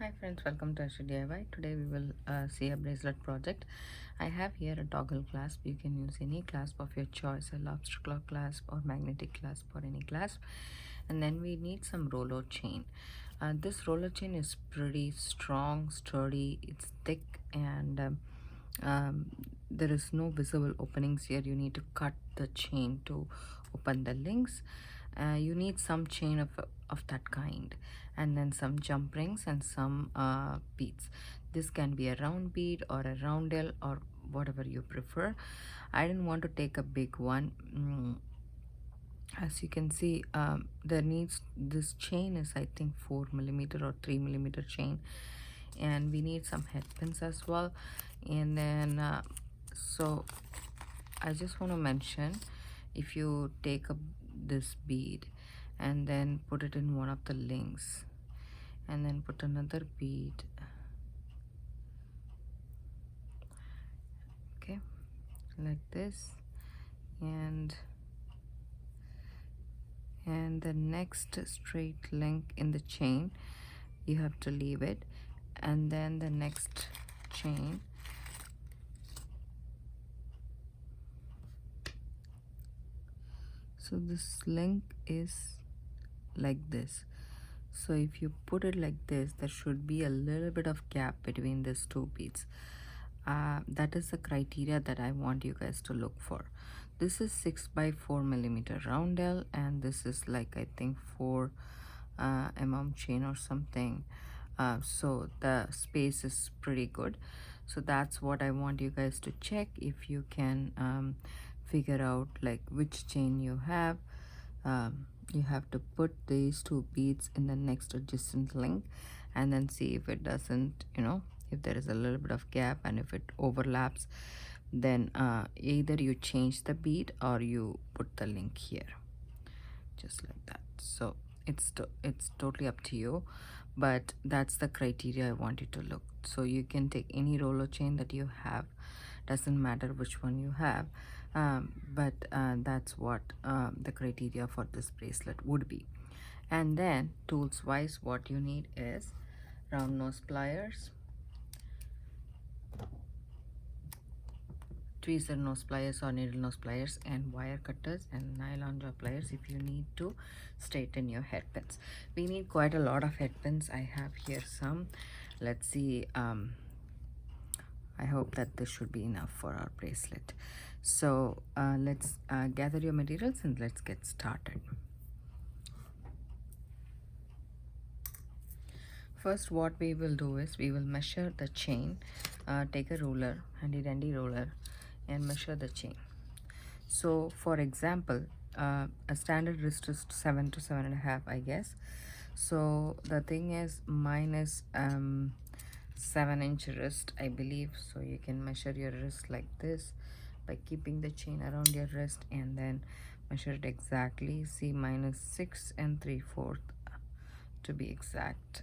Hi friends, welcome to Aishudiy. Today we will see a bracelet project. I have here a toggle clasp. You can use any clasp of your choice, a lobster claw clasp or magnetic clasp or any clasp. And then we need some roller chain. This roller chain is pretty strong, sturdy, it's thick, and there is no visible openings here. You need to cut the chain to open the links. You need some chain of that kind, and then some jump rings and some beads. This can be a round bead or a roundel or whatever you prefer. I didn't want to take a big one. As you can see, this chain is I think 4mm or 3mm chain, and we need some head pins as well. And then so I just want to mention, if you take this bead and then put it in one of the links and then put another bead, okay, like this, and the next straight link in the chain you have to leave it, and then the next chain, so this link is like this. So if you put it like this, there should be a little bit of gap between these two beads. That is the criteria that I want you guys to look for. This is 6x4mm roundel, and this is like I think 4 mm chain or something. So the space is pretty good. So that's what I want you guys to check. If you can figure out like which chain you have to put these two beads in the next adjacent link, and then see if it doesn't, if there is a little bit of gap, and if it overlaps, then either you change the bead or you put the link here, just like that. So it's totally up to you, but that's the criteria I want you to look. So you can take any roller chain that you have, doesn't matter which one you have, but that's what the criteria for this bracelet would be. And then tools wise, what you need is round nose pliers, tweezer nose pliers or needle nose pliers, and wire cutters and nylon jaw pliers if you need to straighten your head pins. We need quite a lot of head pins. I have here some. Let's see. I hope that this should be enough for our bracelet. So let's gather your materials and let's get started. First, what we will do is we will measure the chain. Take a ruler, handy dandy ruler, and measure the chain. So for example, a standard wrist is 7 to 7.5, I guess. So the thing is, mine is 7-inch wrist, I believe. So you can measure your wrist like this by keeping the chain around your wrist, and then measure it exactly. See, mine is 6 3/4 to be exact,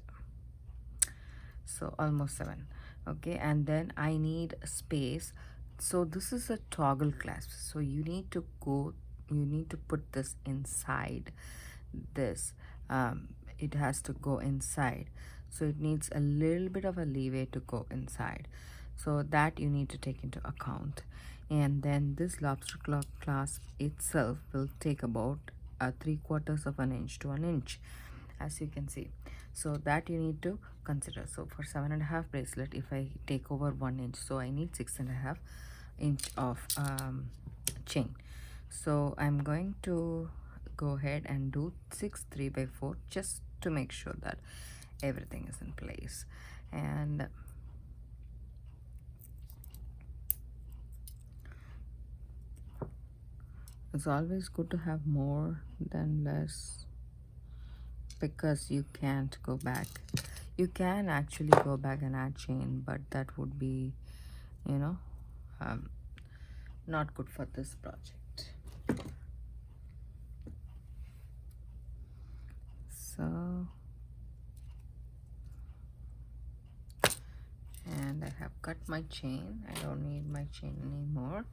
so almost 7. Okay, and then I need space. So this is a toggle clasp, so you need to put this inside this. It has to go inside, so it needs a little bit of a leeway to go inside, so that you need to take into account. And then this lobster claw clasp itself will take about 3/4 of an inch to an inch, as you can see. So that you need to consider. So for 7.5 bracelet, if I take over 1 inch, so I need 6.5 inch of chain. So I'm going to go ahead and do 6 3/4 just to make sure that everything is in place. And it's always good to have more than less, because you can't go back. You can actually go back and add chain, but that would be, not good for this project. So, and I have cut my chain. I don't need my chain anymore.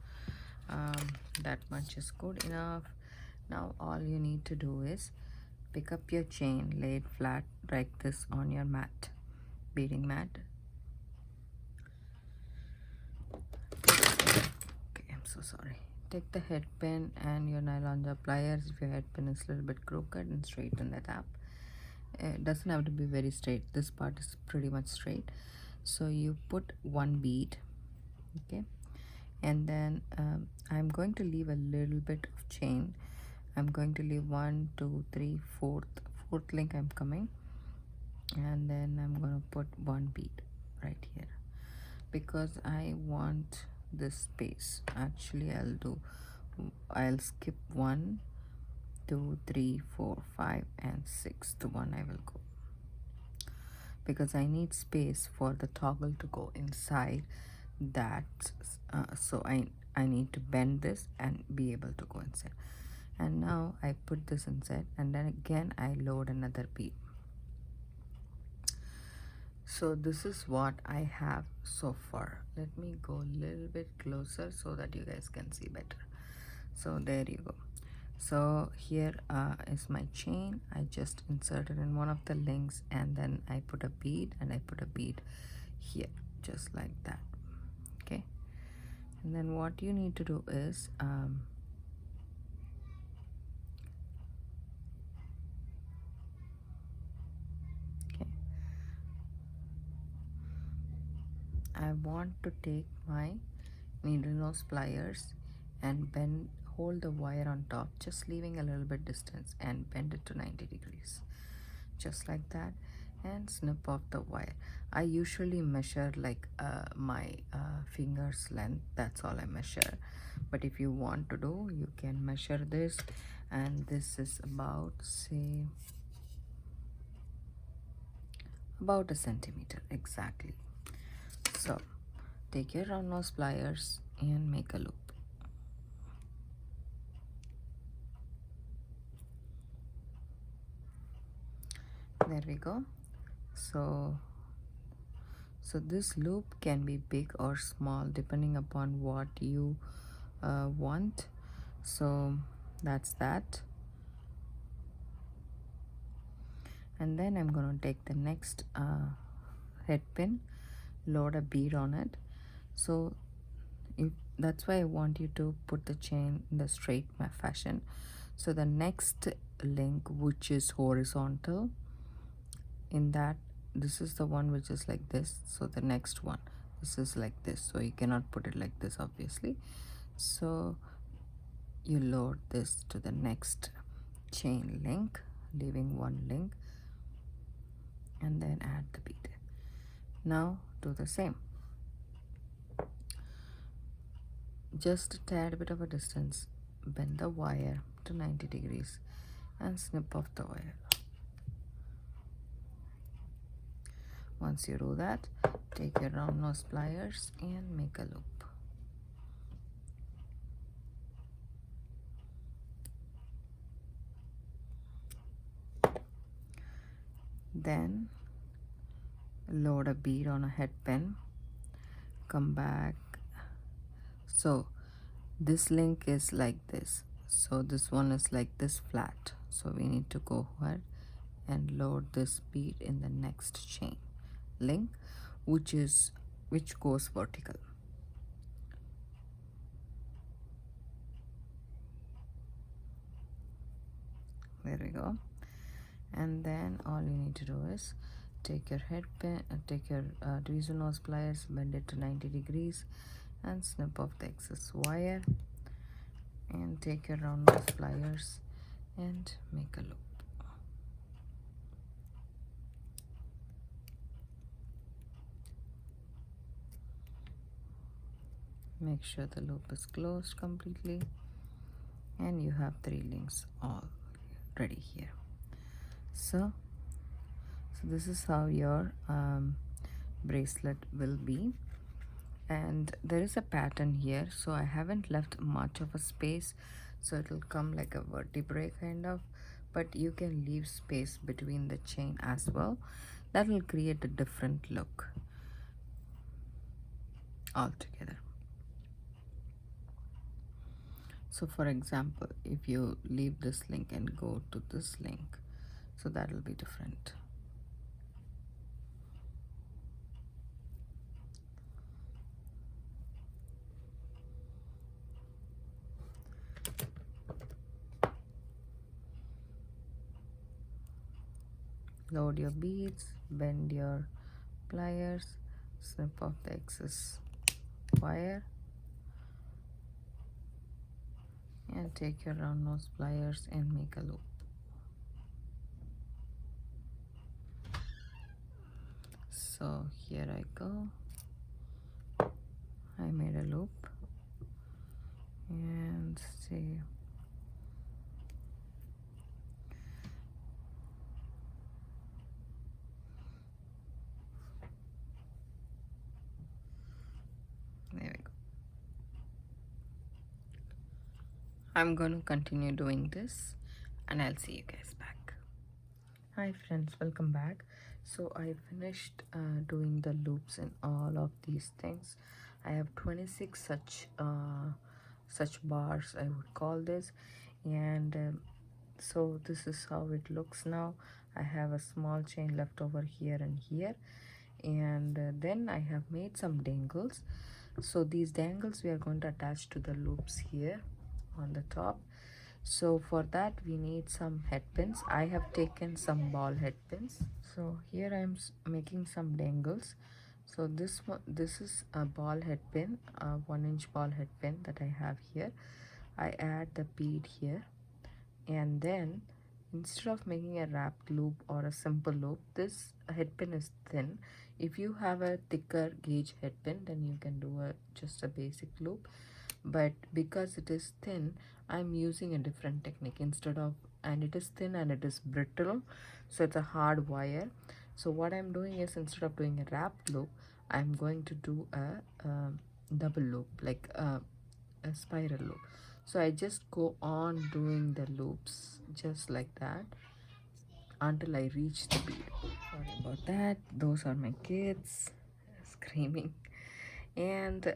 That much is good enough. Now all you need to do is pick up your chain, lay it flat like this on your mat. beading mat. Okay, I'm so sorry. Take the head pin and your nylon pliers. If your head pin is a little bit crooked, and straighten that up. It doesn't have to be very straight. This part is pretty much straight. So you put one bead, okay, and then I'm going to leave a little bit of chain. I'm going to leave 1, 2, 3, fourth link. I'm coming, and then I'm going to put one bead right here because I want this space. Actually, I'll skip 1, 2, 3, 4, 5, and 6. The one I will go because I need space for the toggle to go inside that. So I need to bend this and be able to go inside. And now I put this inside, and then again I load another bead. So this is what I have so far. Let me go a little bit closer so that you guys can see better. So there you go. So here is my chain. I just inserted in one of the links, and then I put a bead, and I put a bead here, just like that. Okay, and then what you need to do is okay, I want to take my needle nose pliers and hold the wire on top, just leaving a little bit distance, and bend it to 90 degrees, just like that, and snip off the wire. I usually measure like my fingers length. That's all I measure, but if you want to do, you can measure this, and this is about, say, about a centimeter exactly. So take your round nose pliers and make a loop. There we go. So this loop can be big or small depending upon what you want. So that's that. And then I'm going to take the next head pin, load a bead on it. So that's why I want you to put the chain in the straight fashion. So the next link, which is horizontal, in that, this is the one which is like this. So the next one, this is like this. So you cannot put it like this, obviously. So you load this to the next chain link, leaving one link, and then add the bead. Now do the same. Just a tad bit of a distance, bend the wire to 90 degrees and snip off the wire. Once you do that, take your round nose pliers and make a loop. Then load a bead on a head pin, come back. So this link is like this, so this one is like this flat, so we need to go ahead and load this bead in the next chain link, which goes vertical. There we go. And then all you need to do is take your head pin, take your tweezer nose pliers, bend it to 90 degrees and snip off the excess wire, and take your round nose pliers and make a loop. Make sure the loop is closed completely, and you have 3 links all ready here. So this is how your bracelet will be. And there is a pattern here, so I haven't left much of a space, so it will come like a vertebrae kind of, but you can leave space between the chain as well. That will create a different look altogether. So for example, if you leave this link and go to this link, so that will be different. load your beads, bend your pliers, snip off the excess wire, and take your round nose pliers and make a loop. So here I go. I made a loop and see. There we go. I'm going to continue doing this and I'll see you guys back. Hi friends, welcome back. So I finished doing the loops in all of these things. I have 26 such bars, I would call this, and so this is how it looks now. I have a small chain left over here and here, and then I have made some dangles. So these dangles we are going to attach to the loops here on the top. So for that we need some head pins. I have taken some ball head pins. So here I am making some dangles. So this is a ball head pin, a 1-inch ball head pin that I have here. I add the bead here, and then instead of making a wrapped loop or a simple loop, this head pin is thin. If you have a thicker gauge head pin, then you can do just a basic loop, but because it is thin, I'm using a different technique and it is thin and it is brittle, so it's a hard wire. So what I'm doing is, instead of doing a wrapped loop, I'm going to do a double loop, like a spiral loop. So I just go on doing the loops just like that until I reach the bead. Sorry about that, those are my kids screaming. And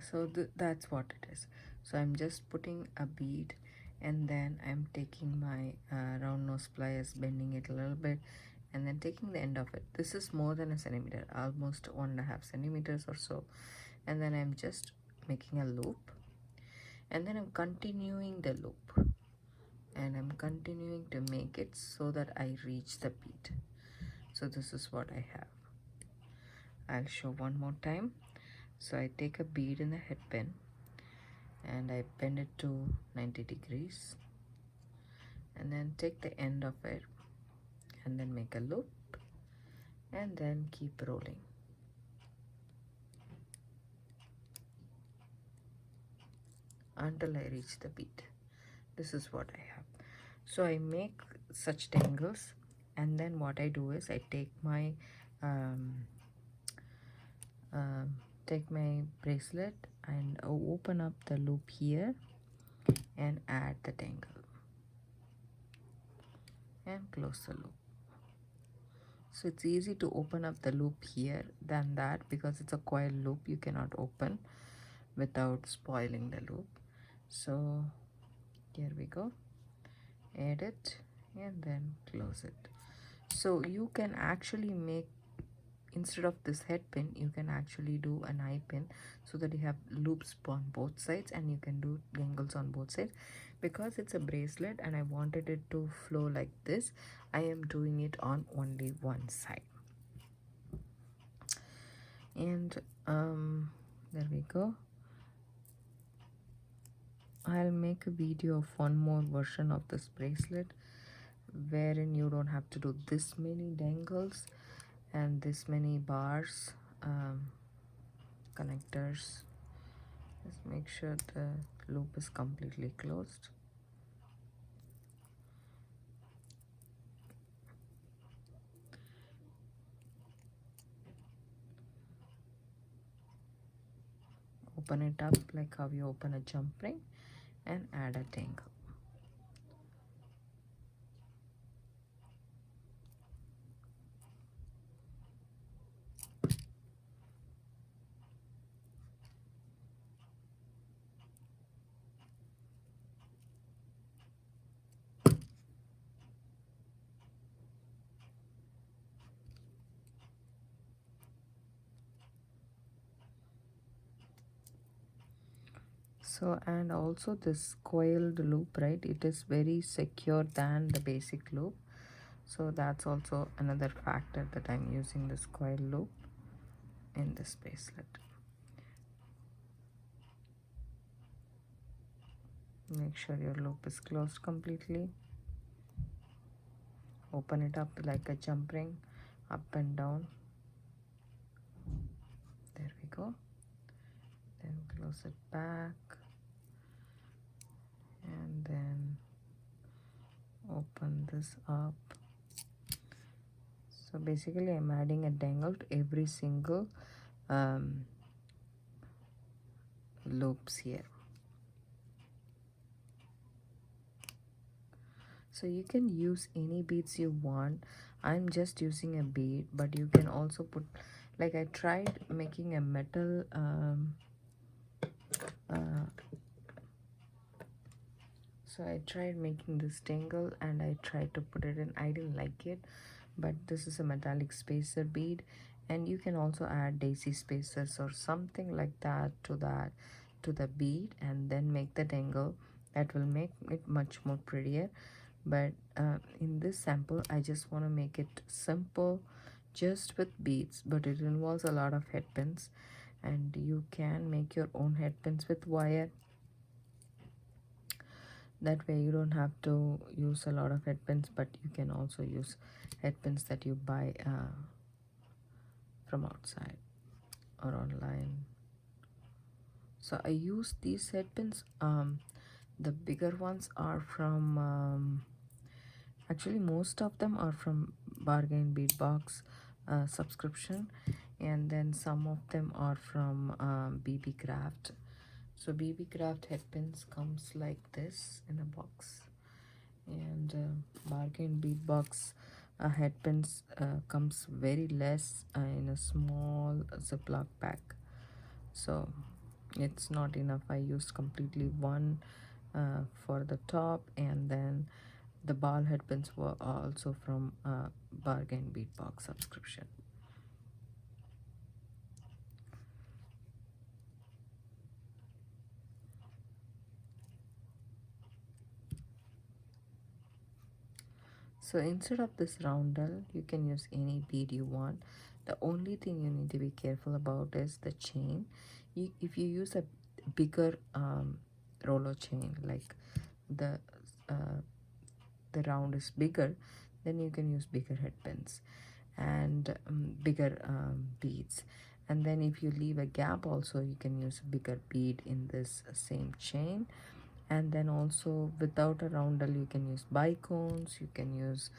so that's what it is. So I'm just putting a bead, and then I'm taking my round nose pliers, bending it a little bit, and then taking the end of it. This is more than a centimeter, almost 1.5 centimeters or so, and then I'm just making a loop, and then I'm continuing the loop, and I'm continuing to make it so that I reach the bead. So this is what I have. I'll show one more time. So I take a bead in the head pin and I bend it to 90 degrees, and then take the end of it and then make a loop, and then keep rolling until I reach the bead. This is what I have. So I make such dangles, and then what I do is I take my bracelet and open up the loop here and add the dangle and close the loop. So it's easy to open up the loop here than that, because it's a coil loop, you cannot open without spoiling the loop. So here we go, add it and then close it. So you can actually make, instead of this head pin, you can actually do an eye pin, so that you have loops on both sides and you can do dangles on both sides. Because it's a bracelet and I wanted it to flow like this, I am doing it on only one side. And there we go. I'll make a video of one more version of this bracelet wherein you don't have to do this many dangles and this many bars, connectors. Just make sure the loop is completely closed. Open it up like how you open a jump ring and add a dangle. So, and also this coiled loop, right, it is very secure than the basic loop. So that's also another factor that I'm using the square loop in this bracelet. Make sure your loop is closed completely. Open it up like a jump ring, up and down. There we go. Then close it back, and then open this up. So basically I'm adding a dangle to every single loops here. So you can use any beads you want. I'm just using a bead, but you can also put, like I tried making a metal so I tried making this dangle and I tried to put it in. I didn't like it, but this is a metallic spacer bead, and you can also add daisy spacers or something like that to the bead, and then make the dangle. That will make it much more prettier. But in this sample I just want to make it simple, just with beads, but it involves a lot of head pins, and you can make your own head pins with wire. That way you don't have to use a lot of head pins, but you can also use head pins that you buy from outside or online. So I use these head pins. The bigger ones are from actually most of them are from Bargain Bead Box subscription, and then some of them are from BB Craft. So BB Craft head pins comes like this in a box, and Bargain Bead Box head pins comes very less in a small Ziploc bag. So it's not enough. I used completely one for the top, and then the ball head pins were also from Bargain Bead Box subscription. So instead of this roundel, you can use any bead you want. The only thing you need to be careful about is the chain. If you use a bigger roller chain, like the round is bigger, then you can use bigger head pins and bigger beads. And then if you leave a gap also, you can use a bigger bead in this same chain. And then also without a roundel, you can use bicones, you can use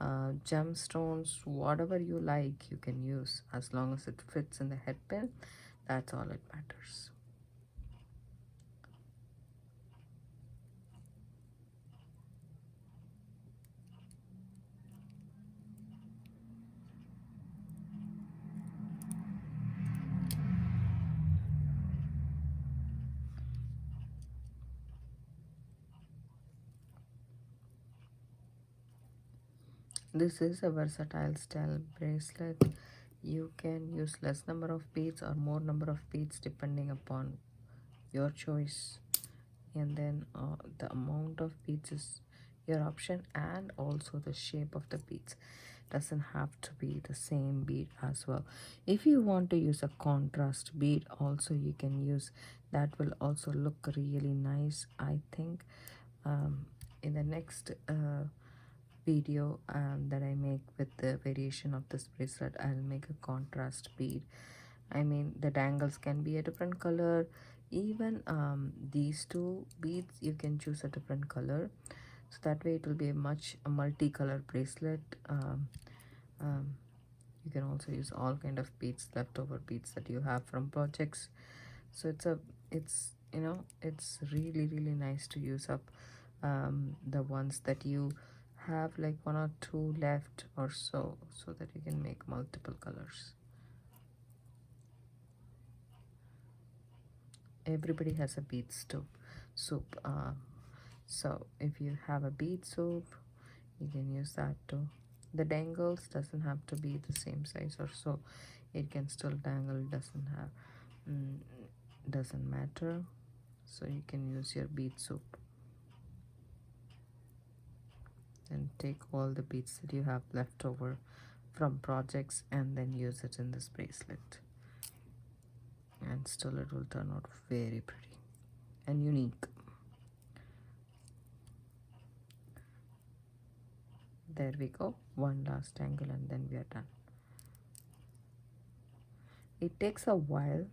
gemstones, whatever you like you can use, as long as it fits in the head pin. That's all it matters. This is a versatile style bracelet. You can use less number of beads or more number of beads depending upon your choice, and then the amount of beads is your option, and also the shape of the beads doesn't have to be the same bead as well. If you want to use a contrast bead also, you can use that. Will also look really nice, I think. In the next video that I make with the variation of this bracelet, I'll make a contrast bead. I mean, the dangles can be a different color. Even these two beads, you can choose a different color, so that way it will be a multicolor bracelet. You can also use all kind of beads, leftover beads that you have from projects. So it's really nice to use up the ones that you have, like one or two left or so that you can make multiple colors. Everybody has a bead soup. So if you have a bead soup, you can use that too. The dangles doesn't have to be the same size or so. It can still dangle, doesn't matter. So you can use your bead soup. Then take all the beads that you have left over from projects and then use it in this bracelet, and still it will turn out very pretty and unique. There we go, one last angle and then we are done. It takes a little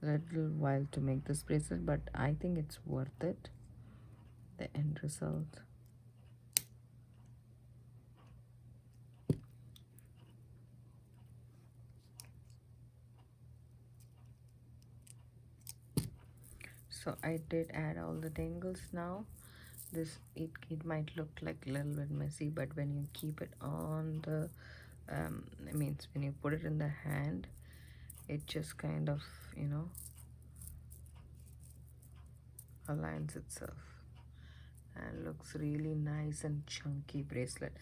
while to make this bracelet, but I think it's worth it, the end result. So I did add all the dangles now. This it might look like a little bit messy, but when you keep it on the when you put it in the hand, it just kind of, you know, aligns itself and looks really nice and chunky bracelet.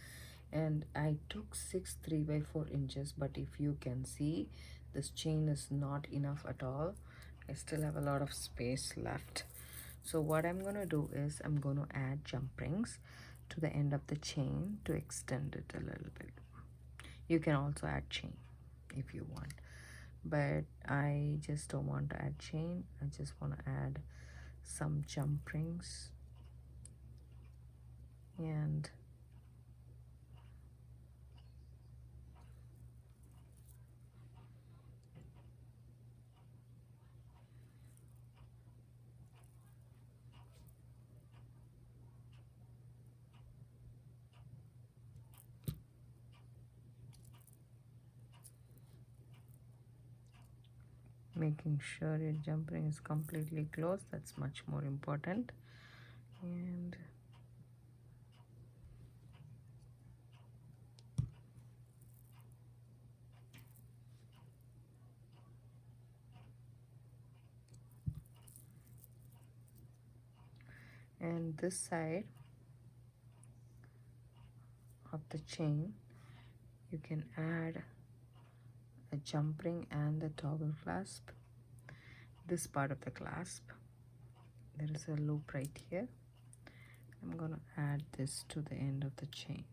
And I took 6 3/4 inches, but if you can see, this chain is not enough at all. I still have a lot of space left. So what I'm going to do is I'm going to add jump rings to the end of the chain to extend it a little bit. You can also add chain if you want, but I just don't want to add chain. I just want to add some jump rings and making sure your jump ring is completely closed. That's much more important. And this side of the chain, you can add a jump ring and the toggle clasp. This part of the clasp, there is a loop right here. I'm gonna add this to the end of the chain.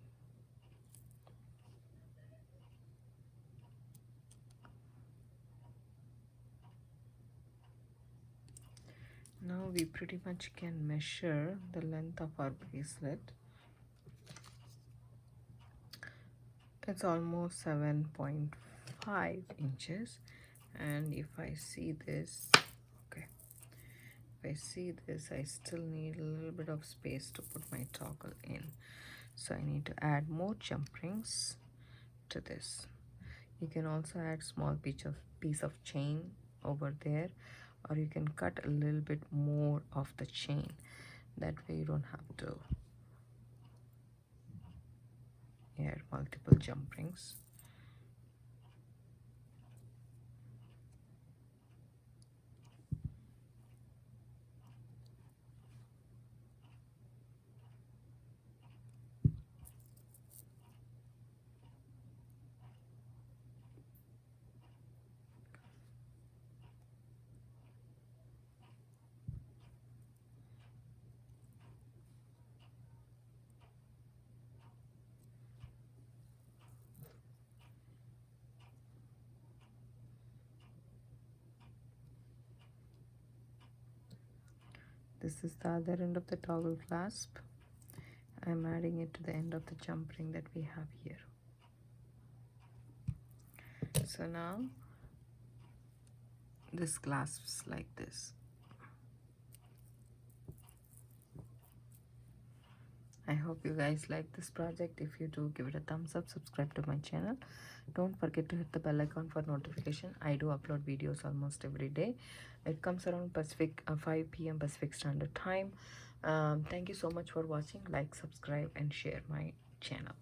Now we pretty much can measure the length of our bracelet. It's almost 7.5 inches, and if I see this, okay, if I see this, I still need a little bit of space to put my toggle in, so I need to add more jump rings to this. You can also add small piece of chain over there, or you can cut a little bit more of the chain. That way you don't have to add multiple jump rings. This is the other end of the toggle clasp. I'm adding it to the end of the jump ring that we have here. So now this clasps like this. I hope you guys like this project. If you do, give it a thumbs up, subscribe to my channel. Don't forget to hit the bell icon for notification. I do upload videos almost every day. It comes around 5 p.m. Pacific Standard Time. Thank you so much for watching. Like, subscribe and share my channel.